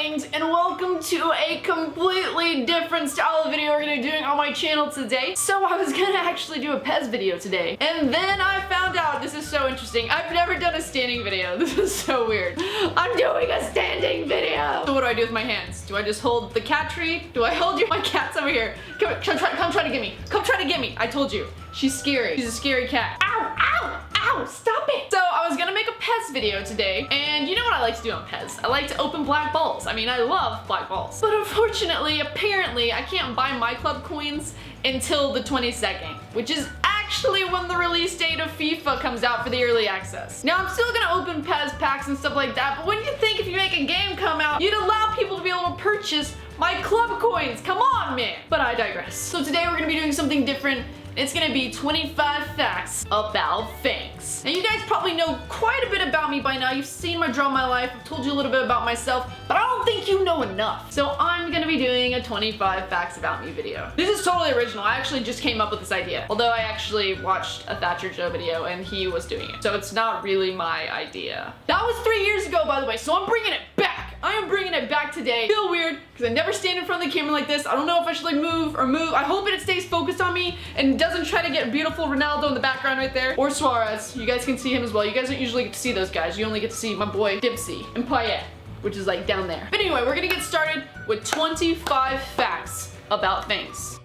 Fangs, and welcome to a completely different style of video we're gonna be doing on my channel today. So I was gonna actually do a Pez video today, and then I found out, this is so interesting, I've never done a standing video. This is so weird. I'm doing a standing video! So what do I do with my hands? Do I just hold the cat tree? Do I hold you? My cat's over here. Come try to get me. Come try to get me. I told you. She's scary. She's a scary cat. Ow! Ow! Ow! Stop it! So I was gonna make a Pez video today, and you know what I like to do on Pez? I like to open black balls. I mean, I love black balls. But unfortunately, apparently, I can't buy my club coins until the 22nd, which is actually when the release date of FIFA comes out for the early access. Now, I'm still gonna open Pez packs and stuff like that, but when you think if you make a game come out, you'd allow people to be able to purchase my club coins. Come on, man. But I digress. So today we're gonna be doing something different. It's gonna be 25 facts about Fangs. Now you guys probably know quite a bit about me by now. You've seen my Draw My Life, I've told you a little bit about myself, but I don't think you know enough. So I'm gonna be doing a 25 facts about me video. This is totally original. I actually just came up with this idea. Although I actually watched a Thatcher Joe video and he was doing it. So it's not really my idea. That was 3 years ago, by the way, so I'm bringing it back. I am bringing it back today. I feel weird because I never stand in front of the camera like this. I don't know if I should like move or move. I hope it stays focused on me and doesn't try to get beautiful Ronaldo in the background right there. Or Suarez. You guys can see him as well. You guys don't usually get to see those guys. You only get to see my boy Dipsy and Payet, which is like down there. But anyway, we're gonna get started with 25 facts about Fangs.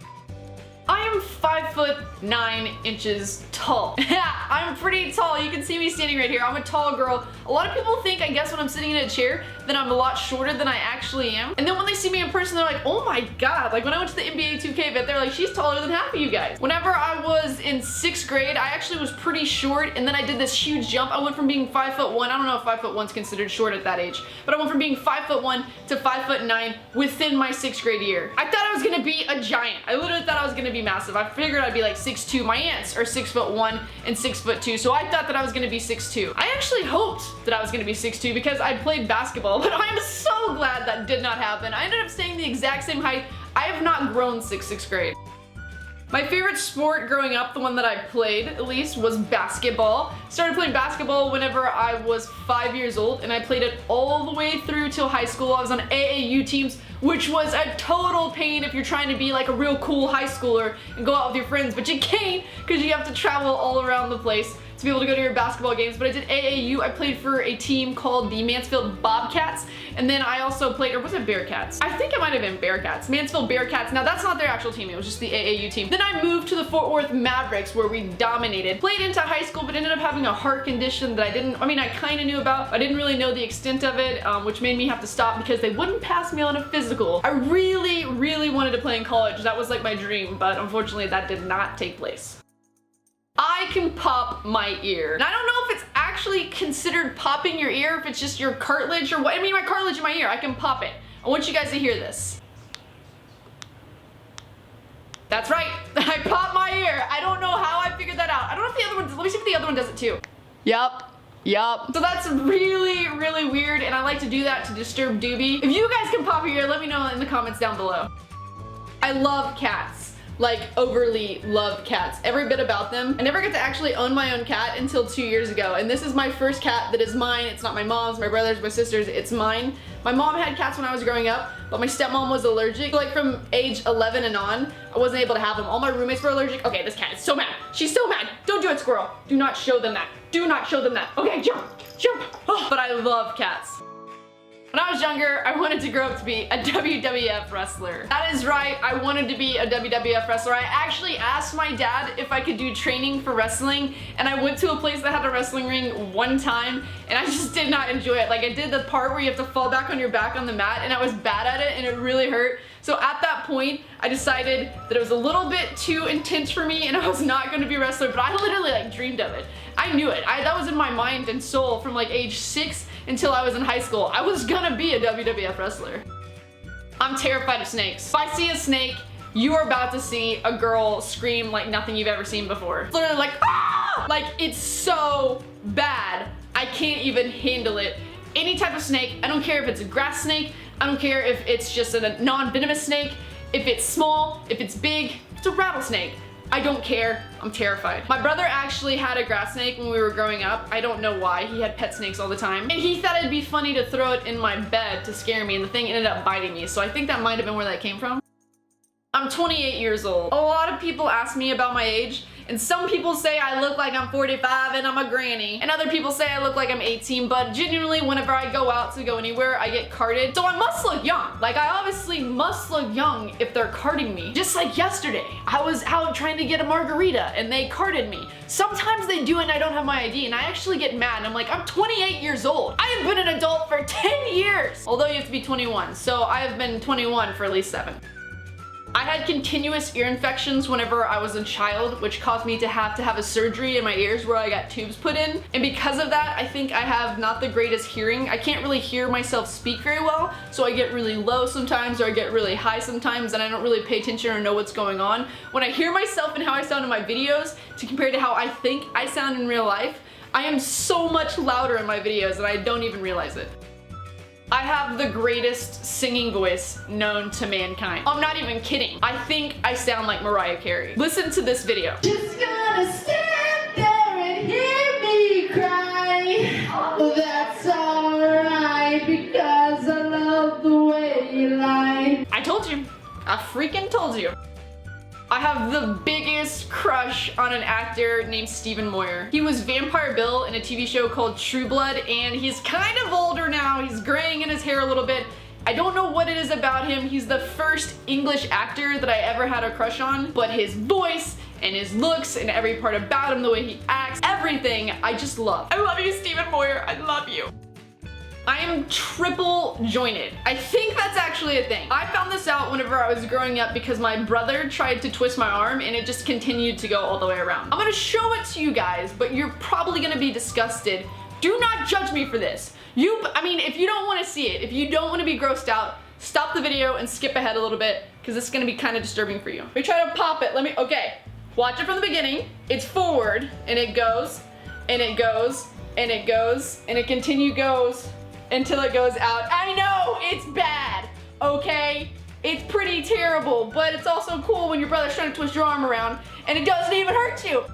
I am 5'9" tall. Yeah, I'm pretty tall. You can see me standing right here. I'm a tall girl. A lot of people think, I guess when I'm sitting in a chair, that I'm a lot shorter than I actually am. And then when they see me in person, they're like, oh my god. Like when I went to the NBA 2K event, they're like, she's taller than half of you guys. Whenever I was in 6th grade, I actually was pretty short, and then I did this huge jump. I went from being 5'1". I don't know if 5'1" is considered short at that age, but I went from being 5'1" to 5'9" within my 6th grade year. I thought I was gonna be a giant. I literally thought I was gonna be massive. I figured I'd be like 6'2". My aunts are 6'1" and 6'2", so I thought that I was gonna be 6'2". I actually hoped that I was gonna be 6'2" because I played basketball, but I am so glad that did not happen. I ended up staying the exact same height. I have not grown since 6th grade. My favorite sport growing up, the one that I played at least, was basketball. Started playing basketball whenever I was 5 years old, and I played it all the way through till high school. I was on AAU teams, which was a total pain if you're trying to be like a real cool high schooler and go out with your friends, but you can't because you have to travel all around the place to be able to go to your basketball games. But I did AAU. I played for a team called the Mansfield Bobcats, and then I also played, or was it Bearcats? I think it might have been Bearcats. Mansfield Bearcats. Now that's not their actual team, it was just the AAU team. Then I moved to the Fort Worth Mavericks where we dominated. Played into high school, but ended up having a heart condition that I kind of knew about. I didn't really know the extent of it, which made me have to stop because they wouldn't pass me on a physical. I really, really wanted to play in college. That was like my dream, but unfortunately that did not take place. I can pop my ear. And I don't know if it's actually considered popping your ear, if it's just your cartilage or what. I mean, my cartilage in my ear, I can pop it. I want you guys to hear this. That's right, I popped my ear. I don't know how I figured that out. I don't know if the other one, let me see if the other one does it too. Yup. So that's really, really weird, and I like to do that to disturb Doobie. If you guys can pop your ear, let me know in the comments down below. I love cats. Like overly love cats, every bit about them. I never got to actually own my own cat until 2 years ago, and this is my first cat that is mine. It's not my mom's, my brother's, my sister's, it's mine. My mom had cats when I was growing up, but my stepmom was allergic. So like from age 11 and on, I wasn't able to have them. All my roommates were allergic. Okay, this cat is so mad. She's so mad. Don't do it, squirrel. Do not show them that. Do not show them that. Okay, jump. Oh, but I love cats. When I was younger, I wanted to grow up to be a WWF wrestler. That is right, I wanted to be a WWF wrestler. I actually asked my dad if I could do training for wrestling, and I went to a place that had a wrestling ring one time, and I just did not enjoy it. Like, I did the part where you have to fall back on your back on the mat, and I was bad at it, and it really hurt. So at that point, I decided that it was a little bit too intense for me, and I was not going to be a wrestler, but I literally like dreamed of it. I knew it. That was in my mind and soul from like age 6 until I was in high school. I was gonna be a WWF wrestler. I'm terrified of snakes. If I see a snake, you are about to see a girl scream like nothing you've ever seen before. It's literally like, ah! Like, it's so bad, I can't even handle it. Any type of snake, I don't care if it's a grass snake, I don't care if it's just a non-venomous snake, if it's small, if it's big, if it's a rattlesnake. I don't care. I'm terrified. My brother actually had a grass snake when we were growing up. I don't know why. He had pet snakes all the time. And he thought it'd be funny to throw it in my bed to scare me, and the thing ended up biting me. So I think that might have been where that came from. I'm 28 years old. A lot of people ask me about my age, and some people say I look like I'm 45 and I'm a granny, and other people say I look like I'm 18, but genuinely whenever I go out to go anywhere, I get carded. So I must look young. Like, I obviously must look young if they're carding me. Just like yesterday, I was out trying to get a margarita and they carded me. Sometimes they do it and I don't have my ID, and I actually get mad and I'm like, I'm 28 years old. I have been an adult for 10 years. Although you have to be 21, so I have been 21 for at least 7. I had continuous ear infections whenever I was a child, which caused me to have a surgery in my ears where I got tubes put in. And because of that, I think I have not the greatest hearing. I can't really hear myself speak very well, so I get really low sometimes or I get really high sometimes, and I don't really pay attention or know what's going on. When I hear myself and how I sound in my videos to compare to how I think I sound in real life, I am so much louder in my videos and I don't even realize it. I have the greatest singing voice known to mankind. I'm not even kidding. I think I sound like Mariah Carey. Listen to this video. Just gonna stand there and hear me cry. Oh, that's alright, because I love the way you lie. I told you. I freaking told you. I have the biggest crush on an actor named Stephen Moyer. He was Vampire Bill in a TV show called True Blood, and he's kind of older now. He's graying in his hair a little bit. I don't know what it is about him. He's the first English actor that I ever had a crush on, but his voice and his looks and every part about him, the way he acts, everything, I just love. I love you, Stephen Moyer. I love you. I am triple jointed. I think that's actually a thing. I found this out whenever I was growing up because my brother tried to twist my arm and it just continued to go all the way around. I'm gonna show it to you guys, but you're probably gonna be disgusted. Do not judge me for this. I mean, if you don't wanna see it, if you don't wanna be grossed out, stop the video and skip ahead a little bit because it's gonna be kind of disturbing for you. Let me try to pop it. Okay. Watch it from the beginning. It's forward and it goes and it goes and it goes and it goes until it goes out. I know it's bad, okay? It's pretty terrible, but it's also cool when your brother's trying to twist your arm around and it doesn't even hurt you.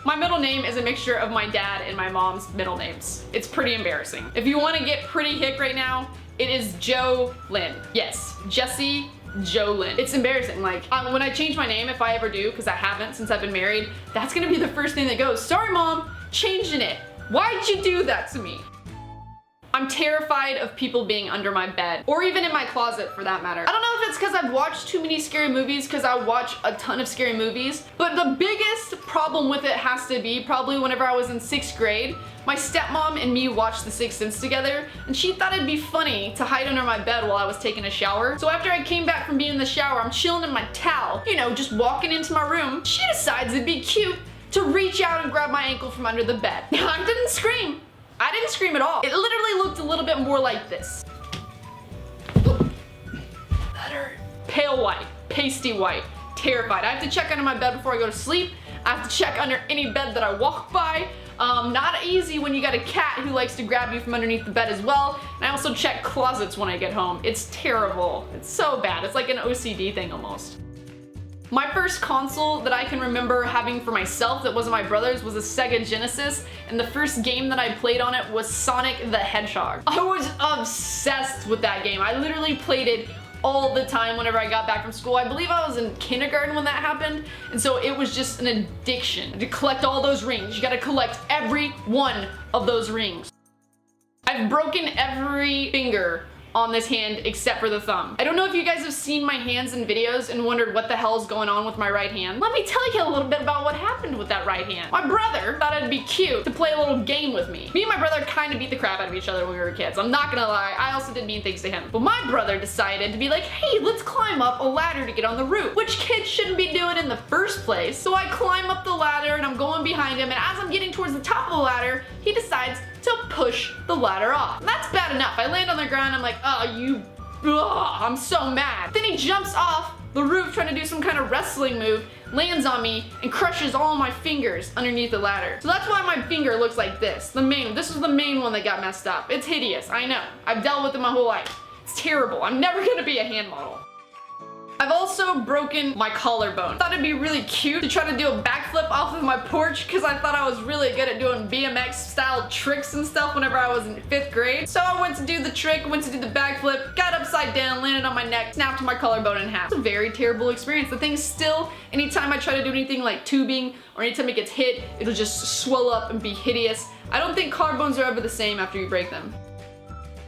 My middle name is a mixture of my dad and my mom's middle names. It's pretty embarrassing. If you want to get pretty hick right now, it is Joe Lynn. Yes, Jesse Joe Lynn. It's embarrassing. Like, when I change my name, if I ever do, because I haven't since I've been married, that's gonna be the first thing that goes, sorry mom, changing it. Why'd you do that to me? I'm terrified of people being under my bed, or even in my closet for that matter. I don't know if it's because I've watched too many scary movies, because I watch a ton of scary movies, but the biggest problem with it has to be probably whenever I was in 6th grade, my stepmom and me watched The Sixth Sense together, and she thought it'd be funny to hide under my bed while I was taking a shower. So after I came back from being in the shower, I'm chilling in my towel, you know, just walking into my room, she decides it'd be cute to reach out and grab my ankle from under the bed. Now, I didn't scream. I didn't scream at all. It literally looked a little bit more like this. That hurt. Pale white, pasty white, terrified. I have to check under my bed before I go to sleep. I have to check under any bed that I walk by. Not easy when you got a cat who likes to grab you from underneath the bed as well. And I also check closets when I get home. It's terrible. It's so bad. It's like an OCD thing almost. My first console that I can remember having for myself that wasn't my brother's was a Sega Genesis, and the first game that I played on it was Sonic the Hedgehog. I was obsessed with that game. I literally played it all the time whenever I got back from school. I believe I was in kindergarten when that happened, and so it was just an addiction to collect all those rings. You gotta collect every one of those rings. I've broken every finger on this hand except for the thumb. I don't know if you guys have seen my hands in videos and wondered what the hell's going on with my right hand. Let me tell you a little bit about what happened with that right hand. My brother thought it'd be cute to play a little game with me. Me and my brother kind of beat the crap out of each other when we were kids. I'm not gonna lie, I also did mean things to him. But my brother decided to be like, hey, let's climb up a ladder to get on the roof, which kids shouldn't be doing in the first place. So I climb up the ladder and I'm going behind him, and as I'm getting towards the top of the ladder, he decides to push the ladder off. And that's bad enough. I land on the ground, I'm like, I'm so mad. Then he jumps off the roof trying to do some kind of wrestling move, lands on me, and crushes all my fingers underneath the ladder. So that's why my finger looks like this. This was the main one that got messed up. It's hideous, I know. I've dealt with it my whole life. It's terrible. I'm never gonna be a hand model. I've also broken my collarbone. I thought it'd be really cute to try to do a backflip off of my porch because I thought I was really good at doing BMX style tricks and stuff whenever I was in 5th grade. So I went to do the trick, went to do the backflip, got upside down, landed on my neck, snapped my collarbone in half. It's a very terrible experience. The thing still, anytime I try to do anything like tubing or anytime it gets hit, it'll just swell up and be hideous. I don't think collarbones are ever the same after you break them.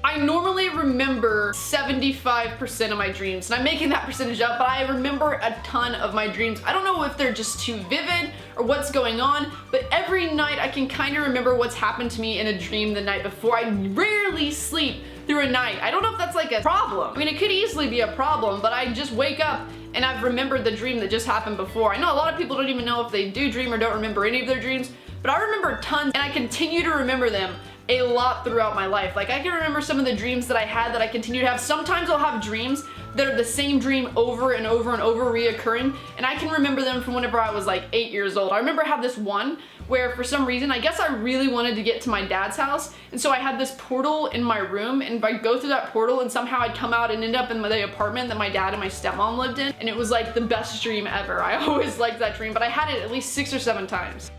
I normally remember 75% of my dreams, and I'm making that percentage up, but I remember a ton of my dreams. I don't know if they're just too vivid or what's going on, but every night I can kind of remember what's happened to me in a dream the night before. I rarely sleep through a night. I don't know if that's like a problem. I mean, it could easily be a problem, but I just wake up and I've remembered the dream that just happened before. I know a lot of people don't even know if they do dream or don't remember any of their dreams, but I remember tons, and I continue to remember them a lot throughout my life. Like, I can remember some of the dreams that I had that I continue to have. Sometimes I'll have dreams that are the same dream over and over and over reoccurring, and I can remember them from whenever I was like 8 years old. I remember I had this one where for some reason, I guess I really wanted to get to my dad's house, and so I had this portal in my room, and I'd go through that portal and somehow I'd come out and end up in the apartment that my dad and my stepmom lived in, and it was like the best dream ever. I always liked that dream, but I had it at least 6 or 7 times.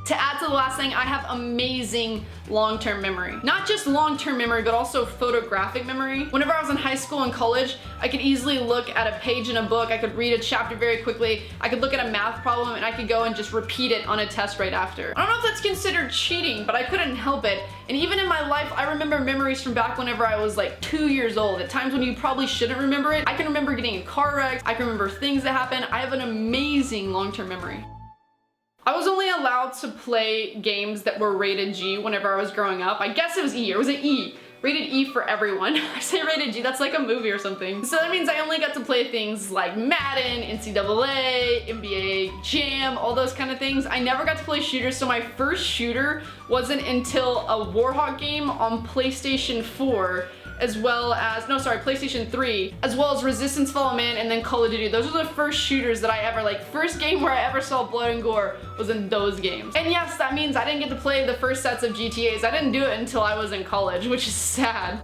To add to the last thing, I have amazing long-term memory. Not just long-term memory, but also photographic memory. Whenever I was in high school and college, I could easily look at a page in a book, I could read a chapter very quickly, I could look at a math problem, and I could go and just repeat it on a test right after. I don't know if that's considered cheating, but I couldn't help it. And even in my life, I remember memories from back whenever I was like 2 years old. At times when you probably shouldn't remember it. I can remember getting in car wrecks, I can remember things that happened. I have an amazing long-term memory. I was only allowed to play games that were rated G whenever I was growing up. I guess it was E, or was it E? Rated E for everyone. I say rated G, that's like a movie or something. So that means I only got to play things like Madden, NCAA, NBA Jam, all those kind of things. I never got to play shooters, so my first shooter wasn't until a Warhawk game on PlayStation 4, as well as, no sorry, PlayStation 3, as well as Resistance Fall of Man and then Call of Duty. Those were the first shooters that I ever, like, first game where I ever saw blood and gore was in those games. And yes, that means I didn't get to play the first sets of GTAs. I didn't do it until I was in college, which is sad.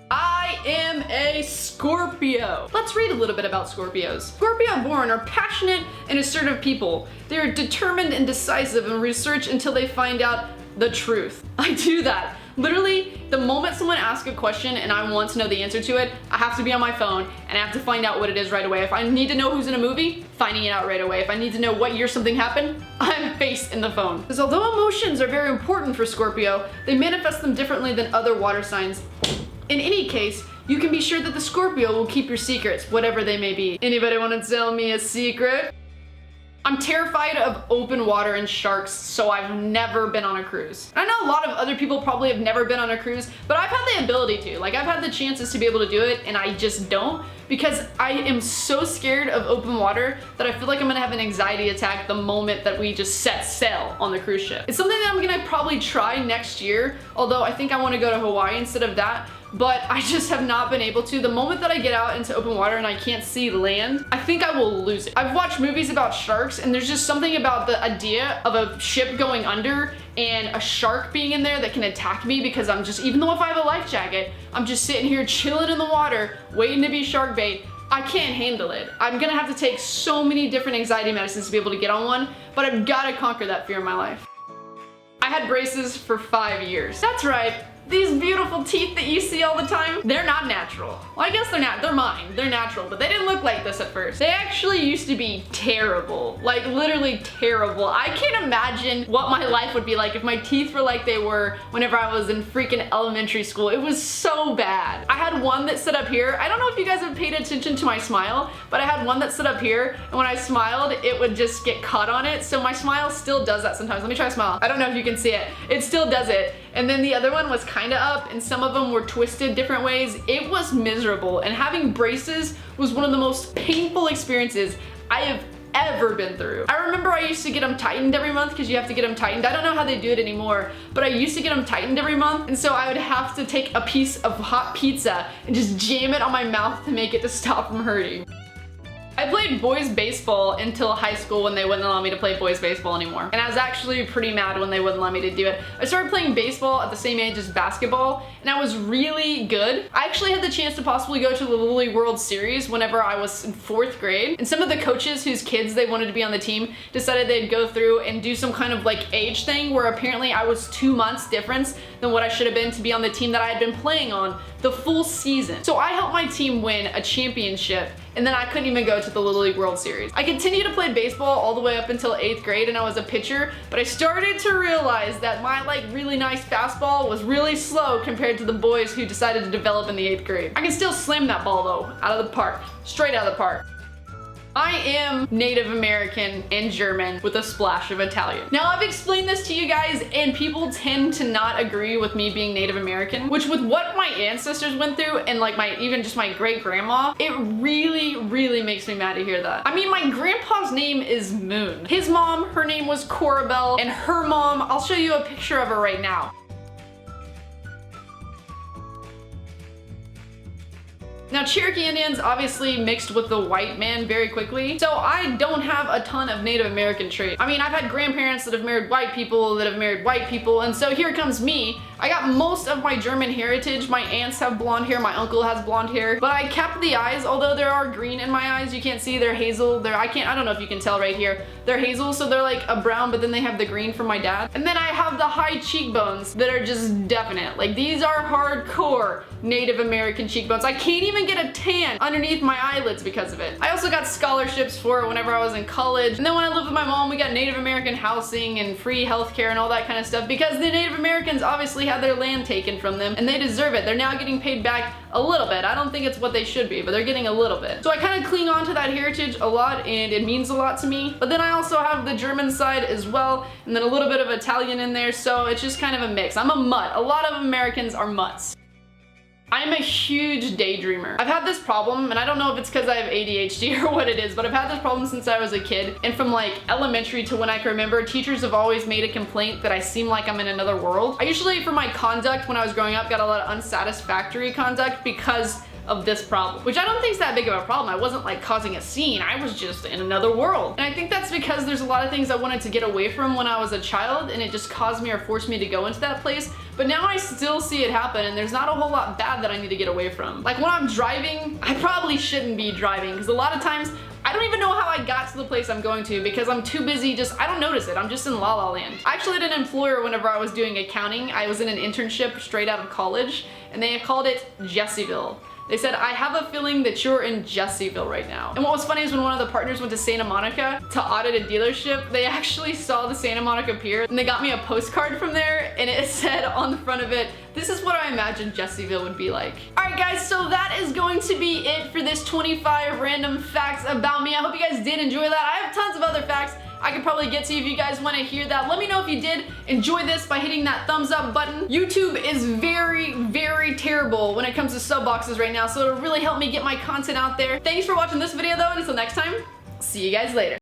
I am a Scorpio. Let's read a little bit about Scorpios. Scorpio born are passionate and assertive people. They are determined and decisive and research until they find out the truth. I do that. Literally, the moment someone asks a question and I want to know the answer to it, I have to be on my phone and I have to find out what it is right away. If I need to know who's in a movie, finding it out right away. If I need to know what year something happened, I'm face in the phone. Because although emotions are very important for Scorpio, they manifest them differently than other water signs. In any case, you can be sure that the Scorpio will keep your secrets, whatever they may be. Anybody want to tell me a secret? I'm terrified of open water and sharks, so I've never been on a cruise. I know a lot of other people probably have never been on a cruise, but I've had the ability to. Like, I've had the chances to be able to do it, and I just don't, because I am so scared of open water that I feel like I'm gonna have an anxiety attack the moment that we just set sail on the cruise ship. It's something that I'm gonna probably try next year, although I think I wanna go to Hawaii instead of that, but I just have not been able to. The moment that I get out into open water and I can't see land, I think I will lose it. I've watched movies about sharks, and there's just something about the idea of a ship going under and a shark being in there that can attack me, because I'm just, even though if I have a life jacket, I'm just sitting here chilling in the water, waiting to be shark bait. I can't handle it. I'm gonna have to take so many different anxiety medicines to be able to get on one, but I've gotta conquer that fear in my life. I had braces for 5 years. That's right. These beautiful teeth that you see all the time, they're not natural. Well, I guess they're mine. They're natural, but they didn't look like this at first. They actually used to be terrible. Like, literally terrible. I can't imagine what my life would be like if my teeth were like they were whenever I was in freaking elementary school. It was so bad. I had one that stood up here. I don't know if you guys have paid attention to my smile, but I had one that stood up here, and when I smiled, it would just get caught on it. So my smile still does that sometimes. Let me try to smile. I don't know if you can see it. It still does it. And then the other one was kind of up, and some of them were twisted different ways. It was miserable, and having braces was one of the most painful experiences I have ever been through. I remember I used to get them tightened every month, because you have to get them tightened. I don't know how they do it anymore, but I used to get them tightened every month, and so I would have to take a piece of hot pizza and just jam it on my mouth to make it to stop from hurting. I played boys baseball until high school when they wouldn't allow me to play boys baseball anymore. And I was actually pretty mad when they wouldn't let me to do it. I started playing baseball at the same age as basketball, and I was really good. I actually had the chance to possibly go to the Little League World Series whenever I was in 4th grade. And some of the coaches whose kids they wanted to be on the team decided they'd go through and do some kind of like age thing where apparently I was 2 months difference than what I should have been to be on the team that I had been playing on the full season. So I helped my team win a championship, and then I couldn't even go to the Little League World Series. I continued to play baseball all the way up until 8th grade, and I was a pitcher, but I started to realize that my like really nice fastball was really slow compared to the boys who decided to develop in the 8th grade. I can still slam that ball though, out of the park, straight out of the park. I am Native American and German with a splash of Italian. Now I've explained this to you guys and people tend to not agree with me being Native American, which with what my ancestors went through and like even just my great grandma, it really makes me mad to hear that. I mean, my grandpa's name is Moon. His mom, her name was Corabelle, and her mom, I'll show you a picture of her right now. Now, Cherokee Indians obviously mixed with the white man very quickly, so I don't have a ton of Native American traits. I mean, I've had grandparents that have married white people that have married white people, and so here comes me. I got most of my German heritage. My aunts have blonde hair, my uncle has blonde hair, but I kept the eyes, although there are green in my eyes. You can't see, they're hazel. I don't know if you can tell right here. They're hazel, so they're like a brown, but then they have the green from my dad. And then I have the high cheekbones that are just definite. Like, these are hardcore Native American cheekbones. I can't even get a tan underneath my eyelids because of it. I also got scholarships for it whenever I was in college. And then when I lived with my mom, we got Native American housing and free healthcare and all that kind of stuff because the Native Americans obviously had their land taken from them and they deserve it. They're now getting paid back a little bit. I don't think it's what they should be, but they're getting a little bit. So I kind of cling on to that heritage a lot and it means a lot to me. But then I also have the German side as well and then a little bit of Italian in there, so it's just kind of a mix. I'm a mutt. A lot of Americans are mutts. I'm a huge daydreamer. I've had this problem, and I don't know if it's because I have ADHD or what it is, but I've had this problem since I was a kid. And from like elementary to when I can remember, teachers have always made a complaint that I seem like I'm in another world. I usually, for my conduct when I was growing up, got a lot of unsatisfactory conduct because of this problem, which I don't think is that big of a problem. I wasn't like causing a scene, I was just in another world. And I think that's because there's a lot of things I wanted to get away from when I was a child, and it just caused me or forced me to go into that place. But now I still see it happen, and there's not a whole lot bad that I need to get away from. Like when I'm driving, I probably shouldn't be driving, because a lot of times I don't even know how I got to the place I'm going to because I'm too busy, I don't notice it. I'm just in La La Land. I actually had an employer whenever I was doing accounting. I was in an internship straight out of college, and they called it Jessieville. They said, I have a feeling that you're in Jessieville right now. And what was funny is when one of the partners went to Santa Monica to audit a dealership, they actually saw the Santa Monica Pier and they got me a postcard from there and it said on the front of it, this is what I imagined Jessieville would be like. Alright guys, so that is going to be it for this 25 random facts about me. I hope you guys did enjoy that. I have tons of other facts I could probably get to if you guys want to hear that. Let me know if you did enjoy this by hitting that thumbs up button. YouTube is very terrible when it comes to sub boxes right now, so it'll really help me get my content out there. Thanks for watching this video though, and until next time, see you guys later.